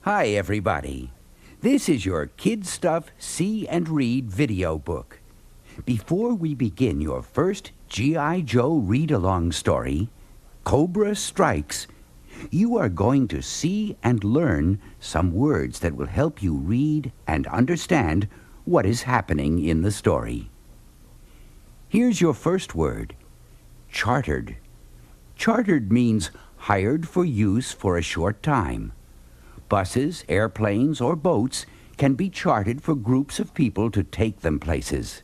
Hi, everybody. This is your Kid Stuff See and Read video book. Before we begin your first G.I. Joe read-along story, Cobra Strikes, you are going to see and learn some words that will help you read and understand what is happening in the story. Here's your first word, chartered. Chartered means hired for use for a short time. Buses, airplanes, or boats can be chartered for groups of people to take them places.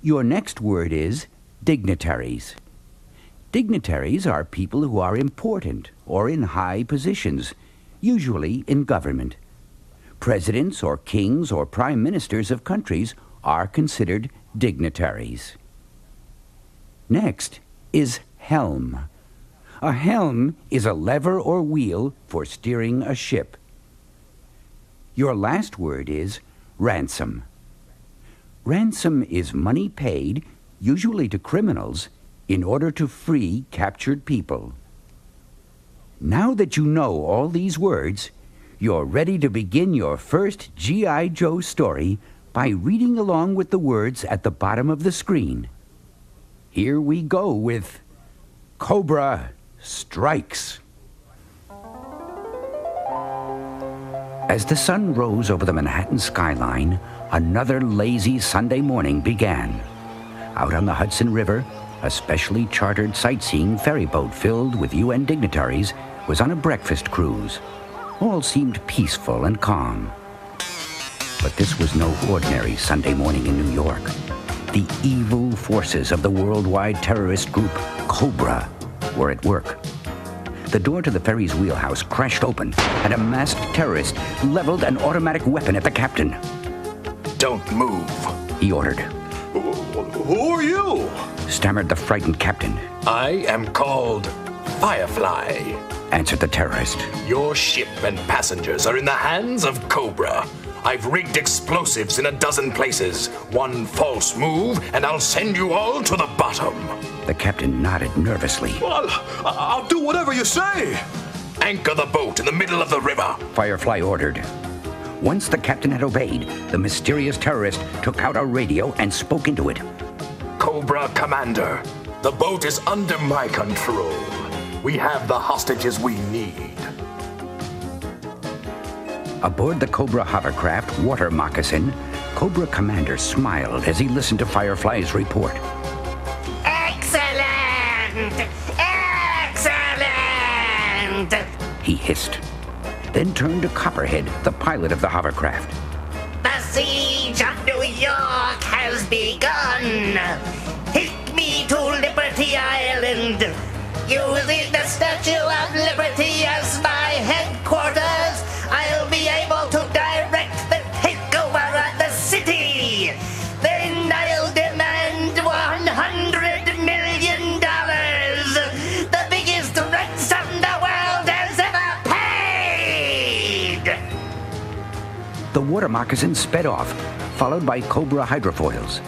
Your next word is dignitaries. Dignitaries are people who are important or in high positions, usually in government. Presidents or kings or prime ministers of countries are considered dignitaries. Next is helm. A helm is a lever or wheel for steering a ship. Your last word is ransom. Ransom is money paid, usually to criminals, in order to free captured people. Now that you know all these words, you're ready to begin your first G.I. Joe story by reading along with the words at the bottom of the screen. Here we go with Cobra Strikes. As the sun rose over the Manhattan skyline, another lazy Sunday morning began. Out on the Hudson River, a specially chartered sightseeing ferry boat filled with UN dignitaries was on a breakfast cruise. All seemed peaceful and calm. But this was no ordinary Sunday morning in New York. The evil forces of the worldwide terrorist group Cobra were at work. The door to the ferry's wheelhouse crashed open, and a masked terrorist leveled an automatic weapon at the captain. Don't move, he ordered. Who are you? Stammered the frightened captain. I am called Firefly, answered the terrorist. Your ship and passengers are in the hands of Cobra. I've rigged explosives in a dozen places. One false move, and I'll send you all to the bottom. The captain nodded nervously. Well, I'll do whatever you say. Anchor the boat in the middle of the river, Firefly ordered. Once the captain had obeyed, the mysterious terrorist took out a radio and spoke into it. Cobra Commander, the boat is under my control. We have the hostages we need. Aboard the Cobra hovercraft Water Moccasin, Cobra Commander smiled as he listened to Firefly's report. Excellent! Excellent! He hissed, then turned to Copperhead, the pilot of the hovercraft. The siege of New York has begun. Take me to Liberty Island. Using the Statue of Liberty as my headquarters, I'll be able to direct the takeover of the city. Then I'll demand $100 million. The biggest ransom the world has ever paid. The Water Moccasin sped off, followed by Cobra hydrofoils.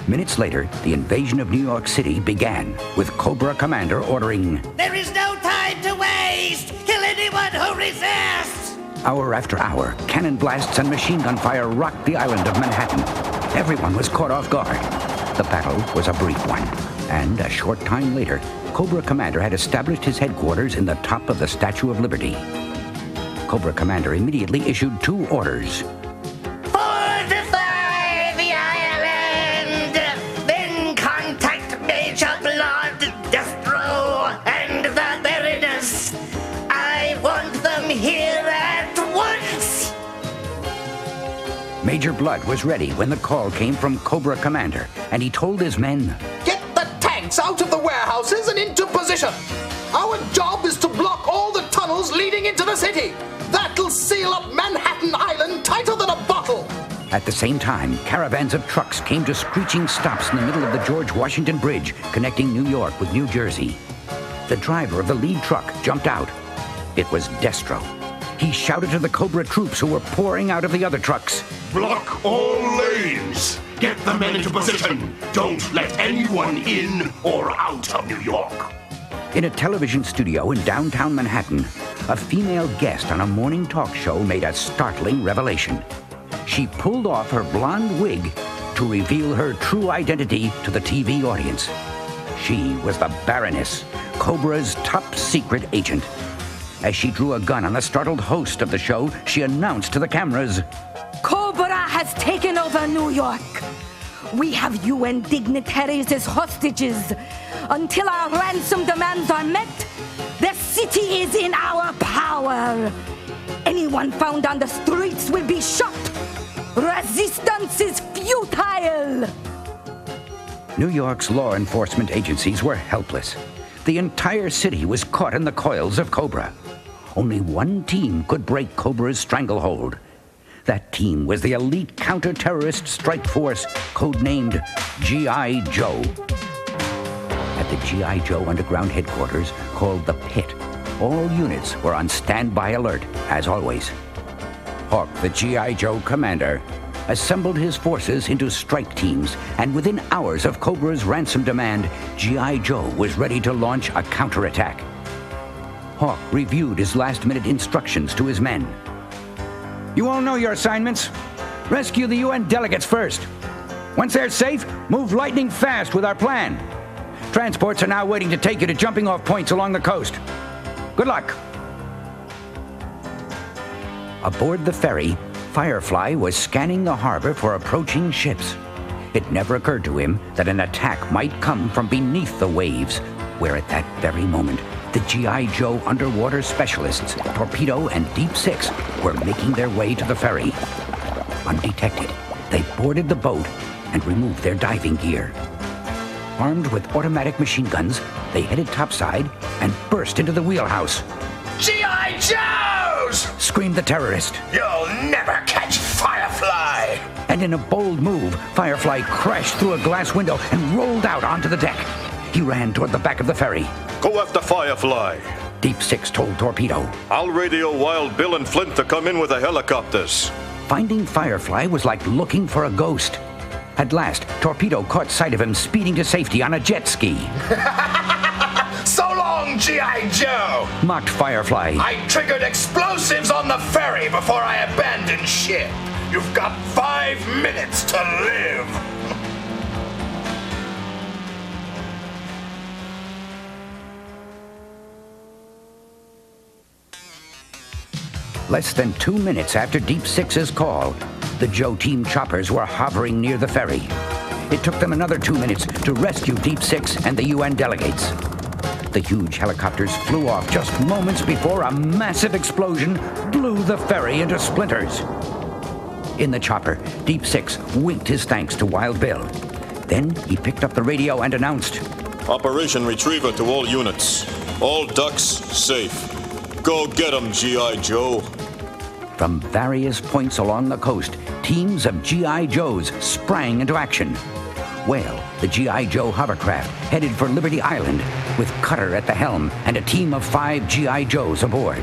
Minutes later, the invasion of New York City began, with Cobra Commander ordering, There is no time to waste! Kill anyone who resists! Hour after hour, cannon blasts and machine gun fire rocked the island of Manhattan. Everyone was caught off guard. The battle was a brief one, and a short time later, Cobra Commander had established his headquarters in the top of the Statue of Liberty. Cobra Commander immediately issued 2 orders. Fortify the island! Then contact Major Blood, Destro, and the Baroness. I want them here at once! Major Blood was ready when the call came from Cobra Commander, and he told his men, Get the tanks out of the warehouses and into position. Our job is to block all the tunnels leading into the city. That'll seal up Manhattan Island tighter than a bottle. At the same time, caravans of trucks came to screeching stops in the middle of the George Washington Bridge, connecting New York with New Jersey. The driver of the lead truck jumped out. It was Destro. He shouted to the Cobra troops who were pouring out of the other trucks. Block all lanes! Get the men into position! Don't let anyone in or out of New York! In a television studio in downtown Manhattan, a female guest on a morning talk show made a startling revelation. She pulled off her blonde wig to reveal her true identity to the TV audience. She was the Baroness, Cobra's top secret agent. As she drew a gun on the startled host of the show, she announced to the cameras, Cobra has taken over New York. We have UN dignitaries as hostages. Until our ransom demands are met, the city is in our power. Anyone found on the streets will be shot. Resistance is futile. New York's law enforcement agencies were helpless. The entire city was caught in the coils of Cobra. Only one team could break Cobra's stranglehold. That team was the elite counter-terrorist strike force, codenamed G.I. Joe. At the G.I. Joe underground headquarters, called the Pit, all units were on standby alert, as always. Hawk, the G.I. Joe commander, assembled his forces into strike teams, and within hours of Cobra's ransom demand, G.I. Joe was ready to launch a counterattack. Hawk reviewed his last-minute instructions to his men. You all know your assignments. Rescue the UN delegates first. Once they're safe, move lightning fast with our plan. Transports are now waiting to take you to jumping-off points along the coast. Good luck. Aboard the ferry, Firefly was scanning the harbor for approaching ships. It never occurred to him that an attack might come from beneath the waves, where at that very moment, the G.I. Joe underwater specialists, Torpedo and Deep Six, were making their way to the ferry. Undetected, they boarded the boat and removed their diving gear. Armed with automatic machine guns, they headed topside and burst into the wheelhouse. G.I. Joes! Screamed the terrorist. You'll never catch Firefly! And in a bold move, Firefly crashed through a glass window and rolled out onto the deck. He ran toward the back of the ferry. Go after Firefly. Deep Six told Torpedo. I'll radio Wild Bill and Flint to come in with the helicopters. Finding Firefly was like looking for a ghost. At last, Torpedo caught sight of him speeding to safety on a jet ski. So long, G.I. Joe! Mocked Firefly. I triggered explosives on the ferry before I abandoned ship. You've got 5 minutes to live. Less than 2 minutes after Deep Six's call, the Joe team choppers were hovering near the ferry. It took them another 2 minutes to rescue Deep Six and the UN delegates. The huge helicopters flew off just moments before a massive explosion blew the ferry into splinters. In the chopper, Deep Six winked his thanks to Wild Bill. Then he picked up the radio and announced, Operation Retriever to all units. All ducks safe. Go get 'em, G.I. Joe. From various points along the coast, teams of G.I. Joes sprang into action. Well, the G.I. Joe hovercraft headed for Liberty Island, with Cutter at the helm and a team of 5 G.I. Joes aboard.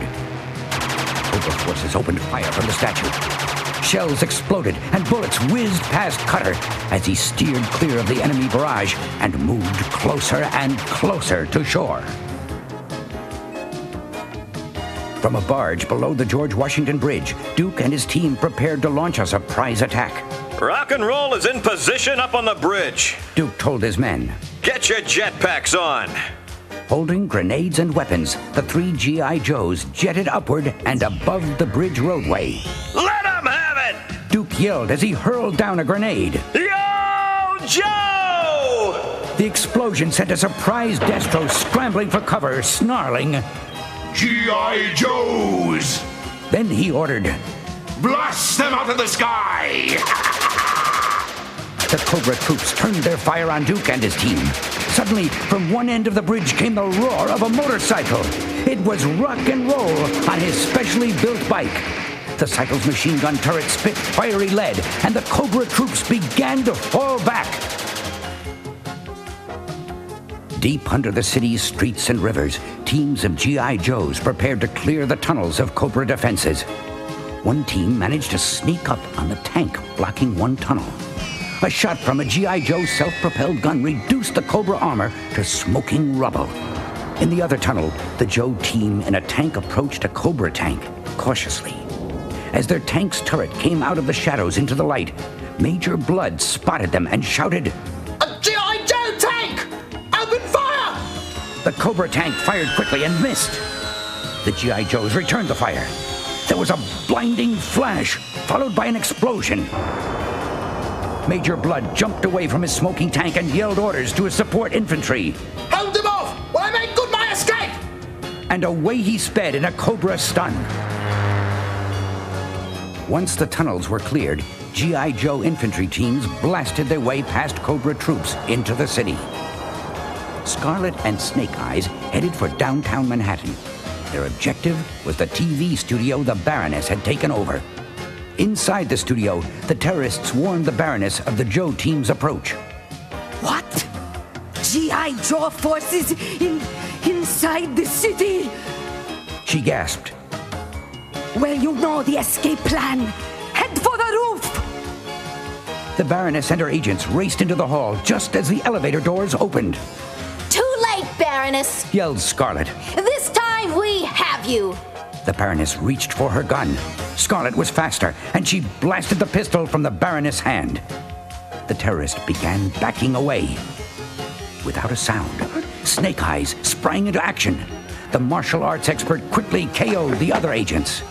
Cobra forces opened fire from the statue. Shells exploded and bullets whizzed past Cutter as he steered clear of the enemy barrage and moved closer and closer to shore. From a barge below the George Washington Bridge, Duke and his team prepared to launch a surprise attack. Rock and roll is in position up on the bridge. Duke told his men. Get your jetpacks on. Holding grenades and weapons, the 3 G.I. Joes jetted upward and above the bridge roadway. Let 'em have it! Duke yelled as he hurled down a grenade. Yo, Joe! The explosion sent a surprised Destro scrambling for cover, snarling, G.I. Joes! Then he ordered, Blast them out of the sky! The Cobra troops turned their fire on Duke and his team. Suddenly, from one end of the bridge came the roar of a motorcycle. It was rock and roll on his specially built bike. The cycle's machine gun turret spit fiery lead, and the Cobra troops began to fall back. Deep under the city's streets and rivers, teams of G.I. Joes prepared to clear the tunnels of Cobra defenses. One team managed to sneak up on the tank blocking one tunnel. A shot from a G.I. Joe self-propelled gun reduced the Cobra armor to smoking rubble. In the other tunnel, the Joe team in a tank approached a Cobra tank, cautiously. As their tank's turret came out of the shadows into the light, Major Blood spotted them and shouted, "A G.I. Joe tank! Open fire!" The Cobra tank fired quickly and missed. The G.I. Joes returned the fire. There was a blinding flash, followed by an explosion. Major Blood jumped away from his smoking tank and yelled orders to his support infantry. "Hold them off while I make good my escape!" And away he sped in a Cobra stun. Once the tunnels were cleared, G.I. Joe infantry teams blasted their way past Cobra troops into the city. Scarlet and Snake Eyes headed for downtown Manhattan. Their objective was the TV studio the Baroness had taken over. Inside the studio, the terrorists warned the Baroness of the Joe team's approach. What? G.I. Joe forces inside the city? She gasped. Well, you know the escape plan. Head for the roof! The Baroness and her agents raced into the hall just as the elevator doors opened. Too late, Baroness. Yelled Scarlet. This time we have you. The Baroness reached for her gun. Scarlet was faster, and she blasted the pistol from the Baroness' hand. The terrorist began backing away. Without a sound, Snake Eyes sprang into action. The martial arts expert quickly KO'd the other agents.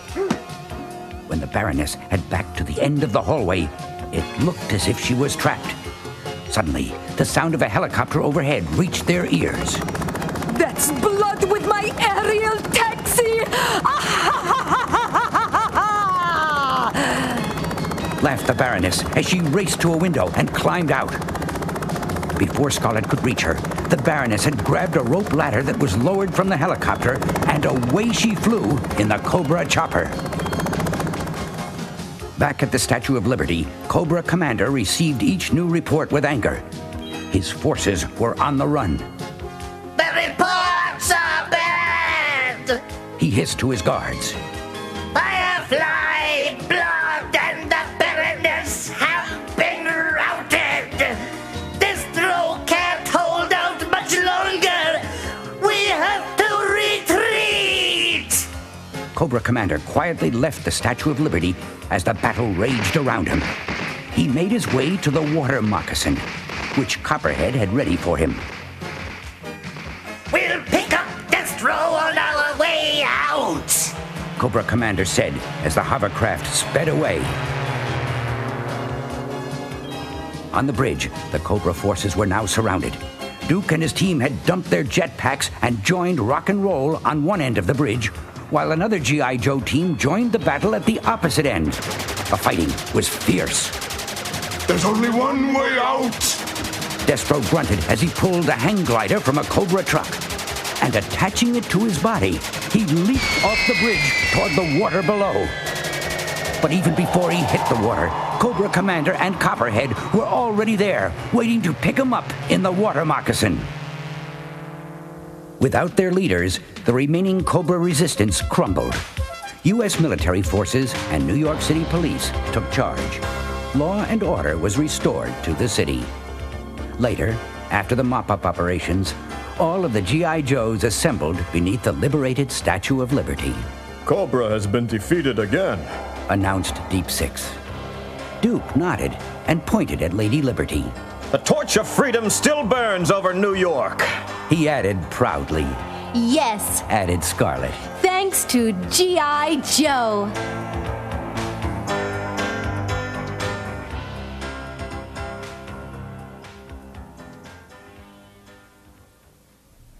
When the Baroness had backed to the end of the hallway, it looked as if she was trapped. Suddenly, the sound of a helicopter overhead reached their ears. That's Blood with my aerial taxi! Laughed the Baroness as she raced to a window and climbed out. Before Scarlet could reach her, the Baroness had grabbed a rope ladder that was lowered from the helicopter, and away she flew in the Cobra chopper. Back at the Statue of Liberty, Cobra Commander received each new report with anger. His forces were on the run. The reports are bad! He hissed to his guards. Firefly, Blood, and the Baroness have been routed! Destro can't hold out much longer! We have to retreat! Cobra Commander quietly left the Statue of Liberty as the battle raged around him. He made his way to the water moccasin, which Copperhead had ready for him. We'll pick up Destro on our way out! Cobra Commander said as the hovercraft sped away. On the bridge, the Cobra forces were now surrounded. Duke and his team had dumped their jetpacks and joined Rock and Roll on one end of the bridge, while another G.I. Joe team joined the battle at the opposite end. The fighting was fierce. There's only one way out! Destro grunted as he pulled a hang glider from a Cobra truck. And attaching it to his body, he leaped off the bridge toward the water below. But even before he hit the water, Cobra Commander and Copperhead were already there, waiting to pick him up in the water moccasin. Without their leaders, the remaining Cobra resistance crumbled. U.S. military forces and New York City police took charge. Law and order was restored to the city. Later, after the mop-up operations, all of the G.I. Joes assembled beneath the liberated Statue of Liberty. Cobra has been defeated again, announced Deep Six. Duke nodded and pointed at Lady Liberty. The torch of freedom still burns over New York, he added proudly. Yes. Added Scarlet. Thanks to G.I. Joe.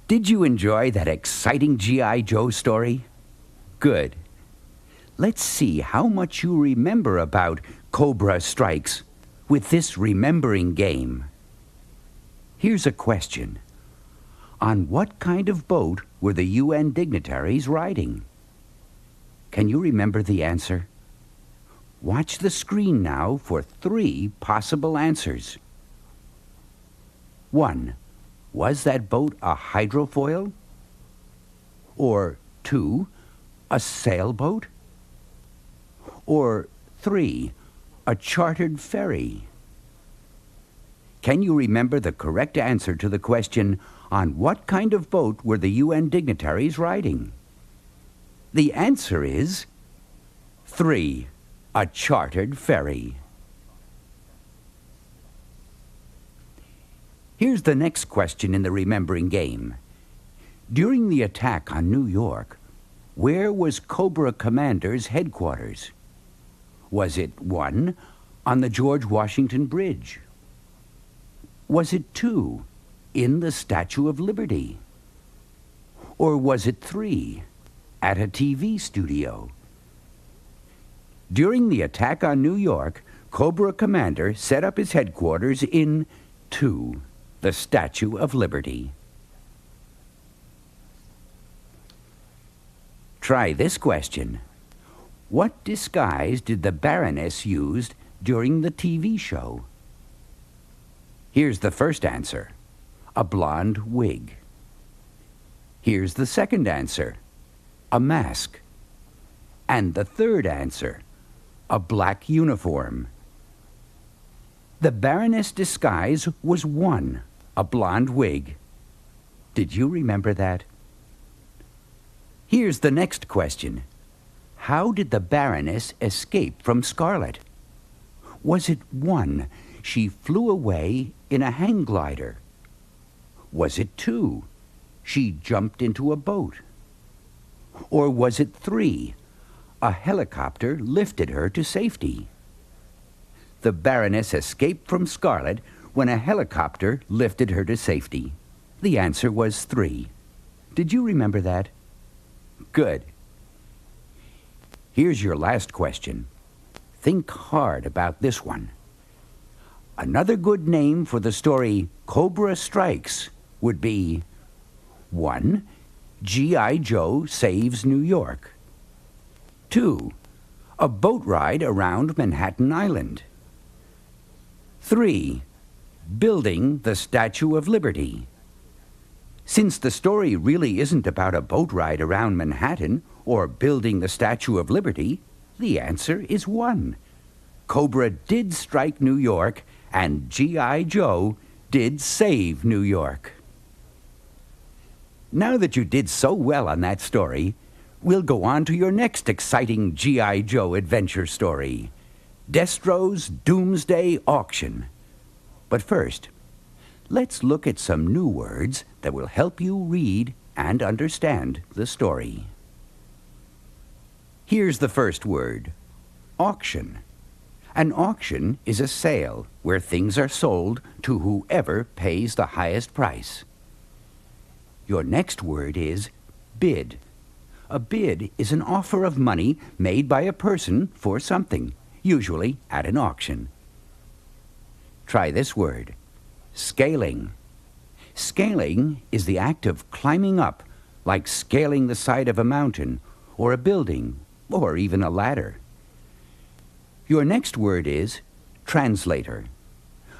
Did you enjoy that exciting G.I. Joe story? Good. Let's see how much you remember about Cobra Strikes with this remembering game. Here's a question. On what kind of boat were the UN dignitaries riding? Can you remember the answer? Watch the screen now for 3 possible answers. 1. Was that boat a hydrofoil? Or 2, a sailboat? Or 3, a chartered ferry? Can you remember the correct answer to the question, On what kind of boat were the UN dignitaries riding? The answer is 3. A chartered ferry. Here's the next question in the remembering game. During the attack on New York, where was Cobra Commander's headquarters? Was it 1, on the George Washington Bridge? Was it 2, in the Statue of Liberty? Or was it 3, at a TV studio? During the attack on New York, Cobra Commander set up his headquarters in 2, the Statue of Liberty. Try this question. What disguise did the Baroness use during the TV show? Here's the first answer. A blonde wig. Here's the second answer. A mask. And the third answer. A black uniform. The Baroness' disguise was 1, a blonde wig. Did you remember that? Here's the next question. How did the Baroness escape from Scarlet? Was it 1, she flew away in a hang glider? Was it 2, she jumped into a boat? Or was it 3, a helicopter lifted her to safety? The Baroness escaped from Scarlet when a helicopter lifted her to safety. The answer was 3. Did you remember that? Good. Here's your last question. Think hard about this one. Another good name for the story Cobra Strikes would be 1. G.I. Joe Saves New York. 2. A boat ride around Manhattan Island. 3. Building the Statue of Liberty. Since the story really isn't about a boat ride around Manhattan or building the Statue of Liberty, the answer is 1. Cobra did strike New York, and G.I. Joe did save New York. Now that you did so well on that story, we'll go on to your next exciting G.I. Joe adventure story, Destro's Doomsday Auction. But first, let's look at some new words that will help you read and understand the story. Here's the first word, auction. An auction is a sale where things are sold to whoever pays the highest price. Your next word is bid. A bid is an offer of money made by a person for something, usually at an auction. Try this word, scaling. Scaling is the act of climbing up, like scaling the side of a mountain, or a building, or even a ladder. Your next word is translator.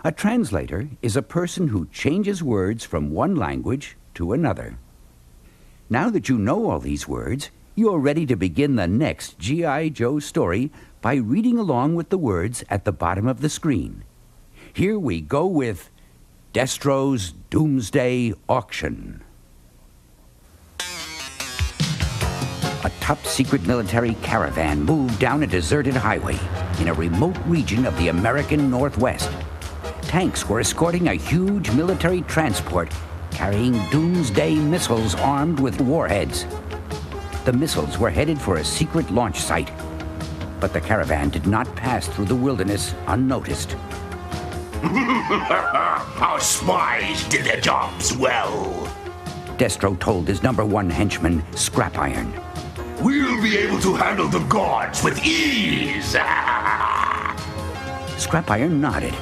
A translator is a person who changes words from one language to another. Now that you know all these words, you're ready to begin the next G.I. Joe story by reading along with the words at the bottom of the screen. Here we go with Destro's Doomsday Auction. A top-secret military caravan moved down a deserted highway in a remote region of the American Northwest. Tanks were escorting a huge military transport carrying Doomsday missiles armed with warheads. The missiles were headed for a secret launch site, but the caravan did not pass through the wilderness unnoticed. Our spies did their jobs well. Destro told his #1 henchman, Scrap Iron. We'll be able to handle the guards with ease. Scrap Iron nodded.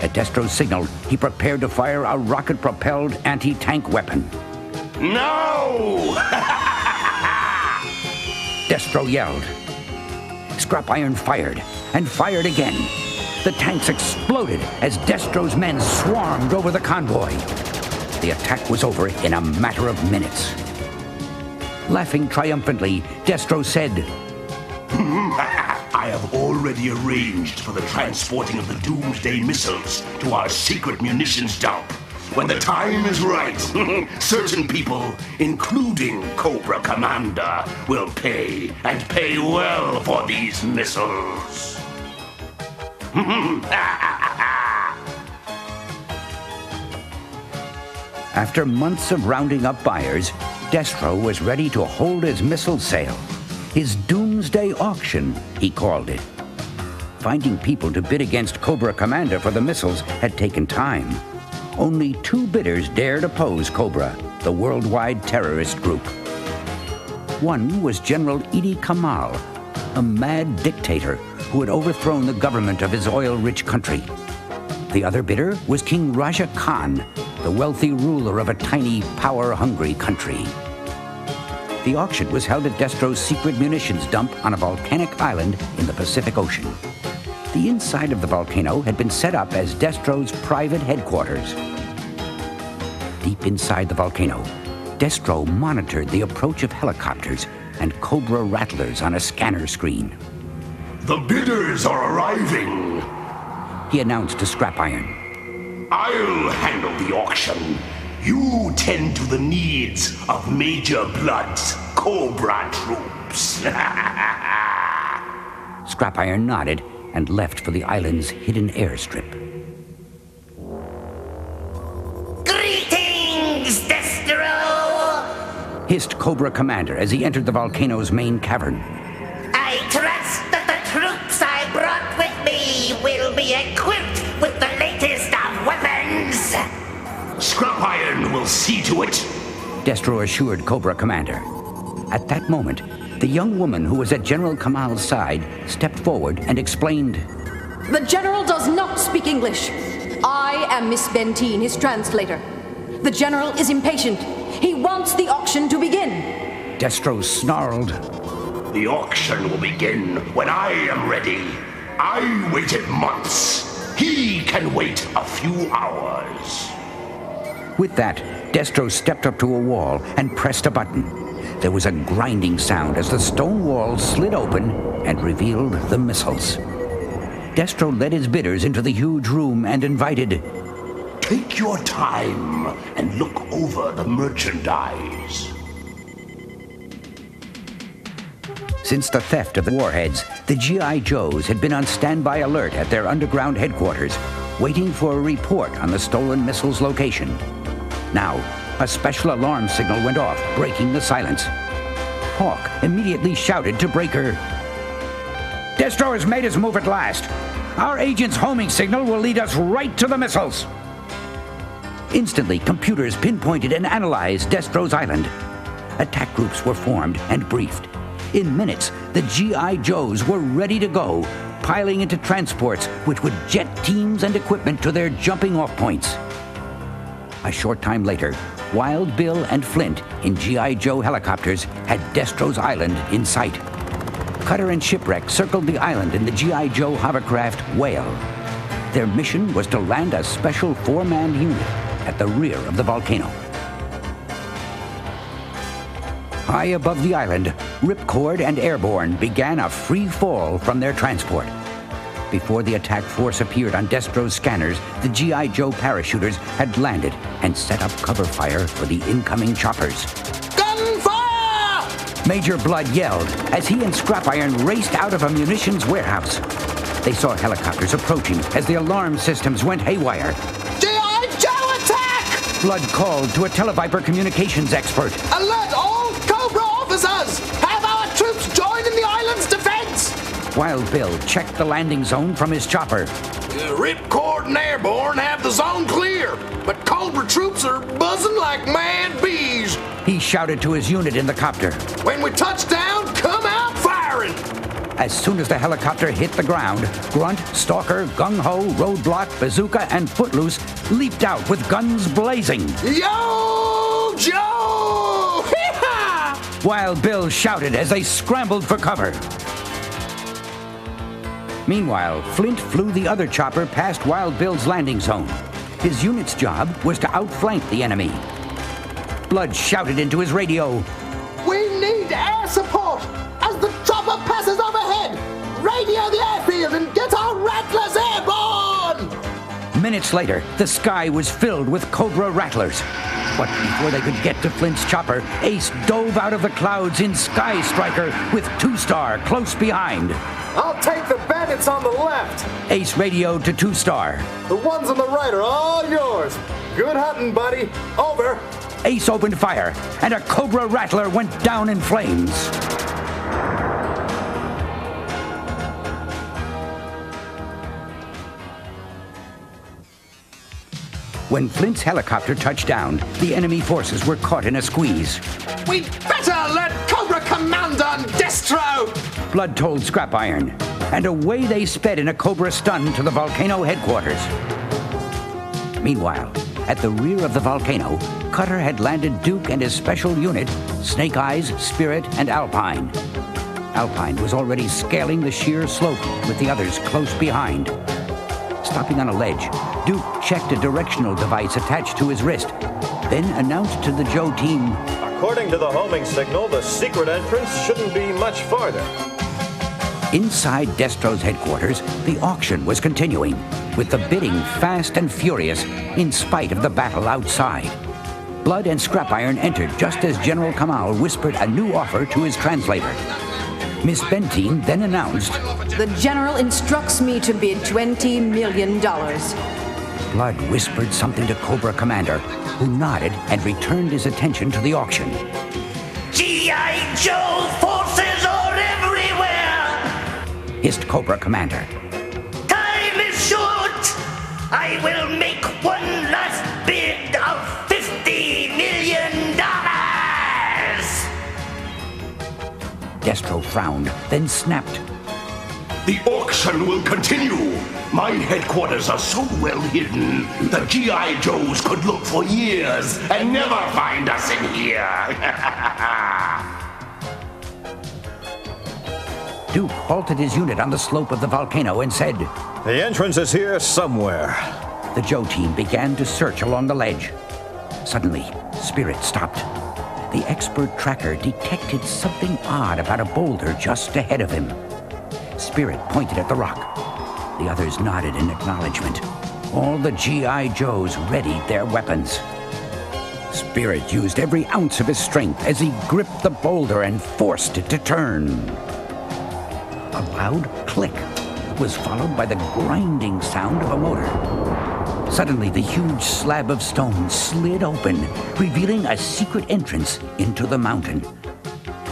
At Destro's signal, he prepared to fire a rocket-propelled anti-tank weapon. No! Destro yelled. Scrap Iron fired, and fired again. The tanks exploded as Destro's men swarmed over the convoy. The attack was over in a matter of minutes. Laughing triumphantly, Destro said, I have already arranged for the transporting of the Doomsday missiles to our secret munitions dump. When the time is right, certain people, including Cobra Commander, will pay, and pay well for these missiles. After months of rounding up buyers, Destro was ready to hold his missile sale. His Doomsday auction, he called it. Finding people to bid against Cobra Commander for the missiles had taken time. Only 2 bidders dared oppose Cobra, the worldwide terrorist group. One was General Idi Kamal, a mad dictator who had overthrown the government of his oil-rich country. The other bidder was King Raja Khan, the wealthy ruler of a tiny, power-hungry country. The auction was held at Destro's secret munitions dump on a volcanic island in the Pacific Ocean. The inside of the volcano had been set up as Destro's private headquarters. Deep inside the volcano, Destro monitored the approach of helicopters and Cobra rattlers on a scanner screen. The bidders are arriving, he announced to Scrap Iron. I'll handle the auction. You tend to the needs of Major Blood's Cobra troops. Scrap Iron nodded and left for the island's hidden airstrip. Greetings, Destro! Hissed Cobra Commander as he entered the volcano's main cavern. I trust that the troops I brought with me will be equipped with the latest of weapons. Scrap Iron will see to it, Destro assured Cobra Commander. At that moment, the young woman who was at General Kamal's side stepped forward and explained, The General does not speak English. I am Miss Benteen, his translator. The General is impatient. He wants the auction to begin. Destro snarled, The auction will begin when I am ready. I waited months. He can wait a few hours. With that, Destro stepped up to a wall and pressed a button. There was a grinding sound as the stone wall slid open and revealed the missiles. Destro led his bidders into the huge room and invited, Take your time and look over the merchandise. Since the theft of the warheads, the G.I. Joes had been on standby alert at their underground headquarters, waiting for a report on the stolen missiles' location. Now, a special alarm signal went off, breaking the silence. Hawk immediately shouted to Breaker, Destro has made his move at last. Our agent's homing signal will lead us right to the missiles. Instantly, computers pinpointed and analyzed Destro's island. Attack groups were formed and briefed. In minutes, the G.I. Joes were ready to go, piling into transports which would jet teams and equipment to their jumping-off points. A short time later, Wild Bill and Flint in G.I. Joe helicopters had Destro's island in sight. Cutter and Shipwreck circled the island in the G.I. Joe hovercraft Whale. Their mission was to land a special 4-man unit at the rear of the volcano. High above the island, Ripcord and Airborne began a free fall from their transport. Before the attack force appeared on Destro's scanners, the G.I. Joe parachuters had landed and set up cover fire for the incoming choppers. Gunfire! Major Blood yelled as he and Scrap Iron raced out of a munitions warehouse. They saw helicopters approaching as the alarm systems went haywire. G.I. Joe attack! Blood called to a Televiper communications expert. Alert all Cobra officers! Have our troops join in the island's defense! Wild Bill checked the landing zone from his chopper. Ripcord and Airborne have the zone clear, but Cobra troops are buzzing like mad bees. He shouted to his unit in the copter. When we touch down, come out firing! As soon as the helicopter hit the ground, Grunt, Stalker, Gung-Ho, Roadblock, Bazooka, and Footloose leaped out with guns blazing. Yo, Joe! Hee-haw! Wild Bill shouted as they scrambled for cover. Meanwhile, Flint flew the other chopper past Wild Bill's landing zone. His unit's job was to outflank the enemy. Blood shouted into his radio. We need air support! As the chopper passes overhead! Radio the airfield and get our rattlers airborne! Minutes later, the sky was filled with Cobra rattlers. But before they could get to Flint's chopper, Ace dove out of the clouds in Sky Striker with 2-Star close behind. I'll take the bandits on the left. Ace radioed to 2-Star. The ones on the right are all yours. Good hunting, buddy. Over. Ace opened fire, and a Cobra rattler went down in flames. When Flint's helicopter touched down, the enemy forces were caught in a squeeze. We'd better let Cobra Commander and Destro! Blood told Scrap Iron, and away they sped in a Cobra stun to the volcano headquarters. Meanwhile, at the rear of the volcano, Cutter had landed Duke and his special unit, Snake Eyes, Spirit, and Alpine. Alpine was already scaling the sheer slope with the others close behind. Stopping on a ledge, Duke checked a directional device attached to his wrist, then announced to the Joe team, According to the homing signal, the secret entrance shouldn't be much farther. Inside Destro's headquarters, the auction was continuing, with the bidding fast and furious in spite of the battle outside. Blood and Scrap Iron entered just as General Kamal whispered a new offer to his translator. Miss Bentine then announced, The General instructs me to bid $20 million. Blood whispered something to Cobra Commander, who nodded and returned his attention to the auction. G.I. Joe forces are everywhere! Hissed Cobra Commander. Time is short! I will make one last bid of $50 million! Destro frowned, then snapped. The auction will continue. My headquarters are so well hidden, the G.I. Joes could look for years and never find us in here. Duke halted his unit on the slope of the volcano and said, The entrance is here somewhere. The Joe team began to search along the ledge. Suddenly, Spirit stopped. The expert tracker detected something odd about a boulder just ahead of him. Spirit pointed at the rock. The others nodded in acknowledgement. All the G.I. Joes readied their weapons. Spirit used every ounce of his strength as he gripped the boulder and forced it to turn. A loud click was followed by the grinding sound of a motor. Suddenly, the huge slab of stone slid open, revealing a secret entrance into the mountain.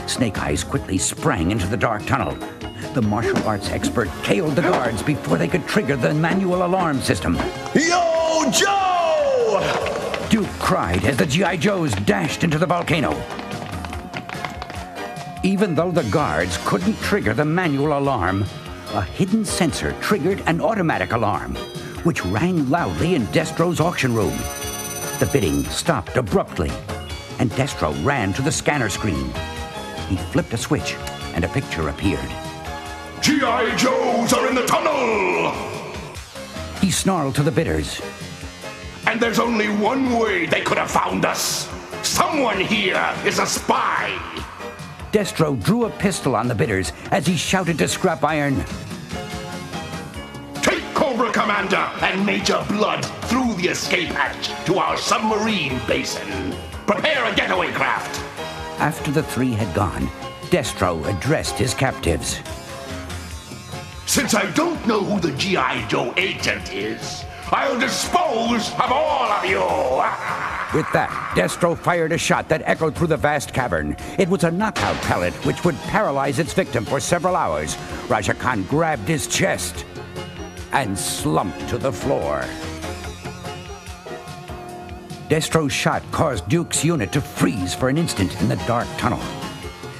Snake Eyes quickly sprang into the dark tunnel. The martial arts expert KO'd the guards before they could trigger the manual alarm system. Yo, Joe! Duke cried as the G.I. Joes dashed into the volcano. Even though the guards couldn't trigger the manual alarm, a hidden sensor triggered an automatic alarm, which rang loudly in Destro's auction room. The bidding stopped abruptly, and Destro ran to the scanner screen. He flipped a switch, and a picture appeared. G.I. Joes are in the tunnel! He snarled to the bidders. And there's only one way they could have found us. Someone here is a spy. Destro drew a pistol on the bidders as he shouted to Scrap Iron, Take Cobra Commander and Major Blood through the escape hatch to our submarine basin. Prepare a getaway craft. After the three had gone, Destro addressed his captives. Since I don't know who the G.I. Joe agent is, I'll dispose of all of you! With that, Destro fired a shot that echoed through the vast cavern. It was a knockout pellet which would paralyze its victim for several hours. Raja Khan grabbed his chest and slumped to the floor. Destro's shot caused Duke's unit to freeze for an instant in the dark tunnel.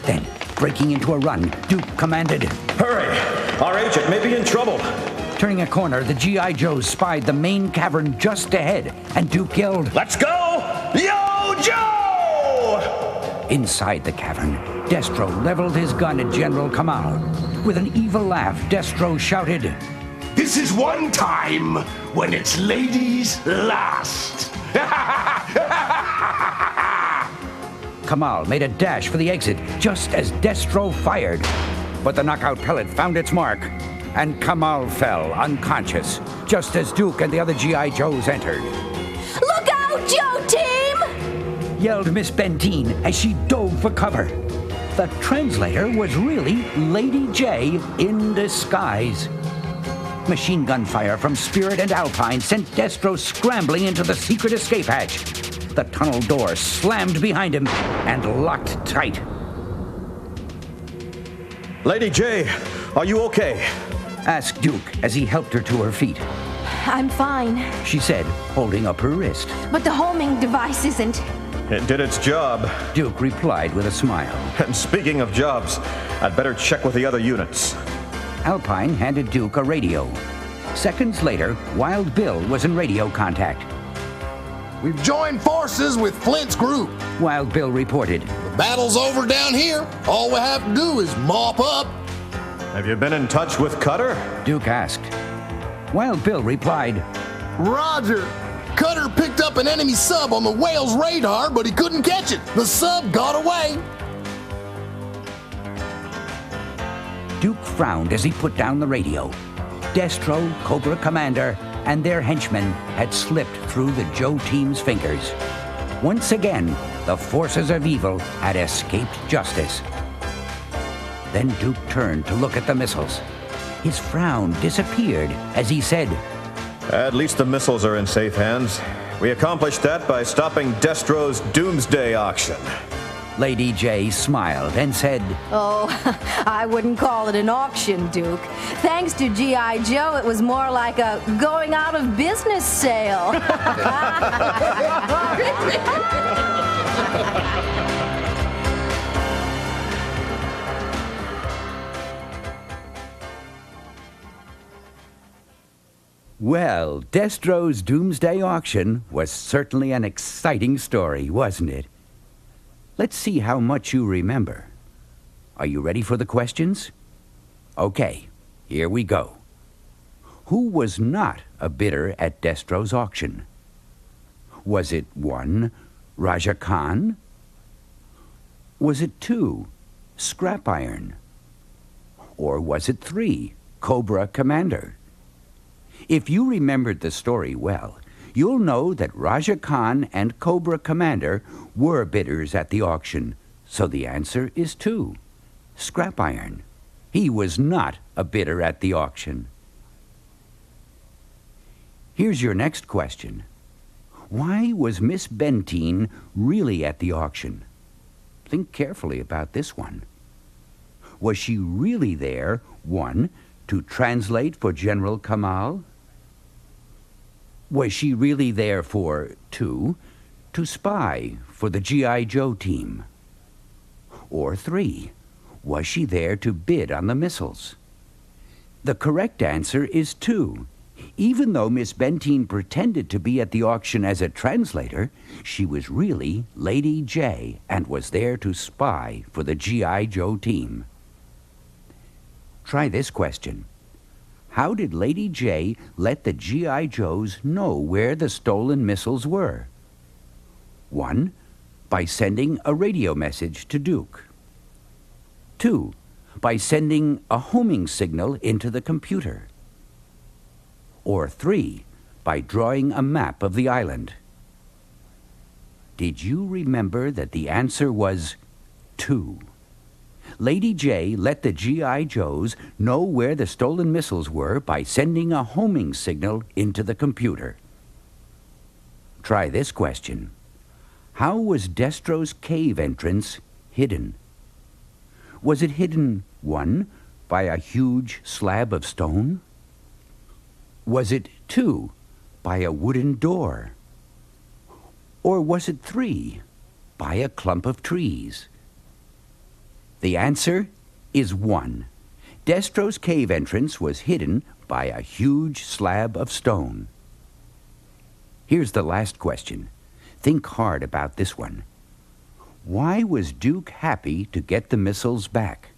Then, breaking into a run, Duke commanded, Hurry! Our agent may be in trouble. Turning a corner, the G.I. Joes spied the main cavern just ahead, and Duke yelled, Let's go! Yo, Joe! Inside the cavern, Destro leveled his gun at General Kamal. With an evil laugh, Destro shouted, This is one time when it's ladies last. Kamal made a dash for the exit just as Destro fired. But the knockout pellet found its mark, and Kamal fell unconscious just as Duke and the other G.I. Joes entered. Look out, Joe Team! Yelled Miss Bentine as she dove for cover. The translator was really Lady J in disguise. Machine gun fire from Spirit and Alpine sent Destro scrambling into the secret escape hatch. The tunnel door slammed behind him and locked tight. Lady J, are you okay? Asked Duke as he helped her to her feet. I'm fine, She said, holding up her wrist. but the homing device isn't. It did its job. Duke replied with a smile. And speaking of jobs, I'd better check with the other units. Alpine handed Duke a radio. Seconds later, Wild Bill was in radio contact. We've joined forces with Flint's group. Wild Bill reported. The battle's over down here. All we have to do is mop up. Have you been in touch with Cutter? Duke asked. Wild Bill replied, Roger. Cutter picked up an enemy sub on the whale's radar, but he couldn't catch it. The sub got away. Duke frowned as he put down the radio. Destro, Cobra Commander, and their henchmen had slipped through the Joe team's fingers. Once again, the forces of evil had escaped justice. Then Duke turned to look at the missiles. His frown disappeared as he said, At least the missiles are in safe hands. We accomplished that by stopping Destro's Doomsday auction. Lady J smiled and said, Oh, I wouldn't call it an auction, Duke. Thanks to G.I. Joe, it was more like a going out of business sale. Well, Destro's Doomsday auction was certainly an exciting story, wasn't it? Let's see how much you remember. Are you ready for the questions? Okay, here we go. Who was not a bidder at Destro's auction? Was it 1, Raja Khan? Was it 2, Scrap Iron? Or was it 3, Cobra Commander? If you remembered the story well, you'll know that Raja Khan and Cobra Commander were bidders at the auction, so the answer is 2, Scrap Iron. He was not a bidder at the auction. Here's your next question. Why was Miss Bentine really at the auction? Think carefully about this one. Was she really there, 1, to translate for General Kamal? Was she really there for 2, to spy for the G.I. Joe team? Or 3, was she there to bid on the missiles? The correct answer is 2. Even though Miss Bentine pretended to be at the auction as a translator, she was really Lady J and was there to spy for the G.I. Joe team. Try this question. How did Lady J let the G.I. Joes know where the stolen missiles were? 1, by sending a radio message to Duke. 2, by sending a homing signal into the computer. Or 3, by drawing a map of the island. Did you remember that the answer was 2? Lady J let the G.I. Joes know where the stolen missiles were by sending a homing signal into the computer. Try this question. How was Destro's cave entrance hidden? Was it hidden, 1, by a huge slab of stone? Was it 2, by a wooden door? Or was it 3, by a clump of trees? The answer is 1. Destro's cave entrance was hidden by a huge slab of stone. Here's the last question. Think hard about this one. Why was Duke happy to get the missiles back?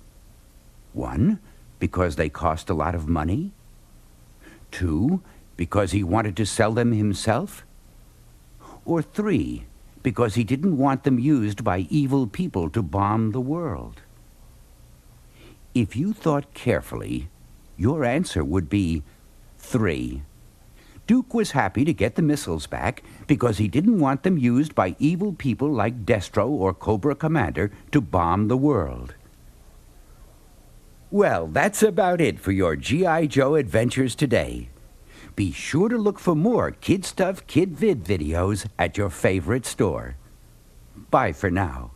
1, because they cost a lot of money? 2, because he wanted to sell them himself? Or 3, because he didn't want them used by evil people to bomb the world? If you thought carefully, your answer would be 3. Duke was happy to get the missiles back because he didn't want them used by evil people like Destro or Cobra Commander to bomb the world. Well, that's about it for your G.I. Joe adventures today. Be sure to look for more Kid Stuff Kid Vid videos at your favorite store. Bye for now.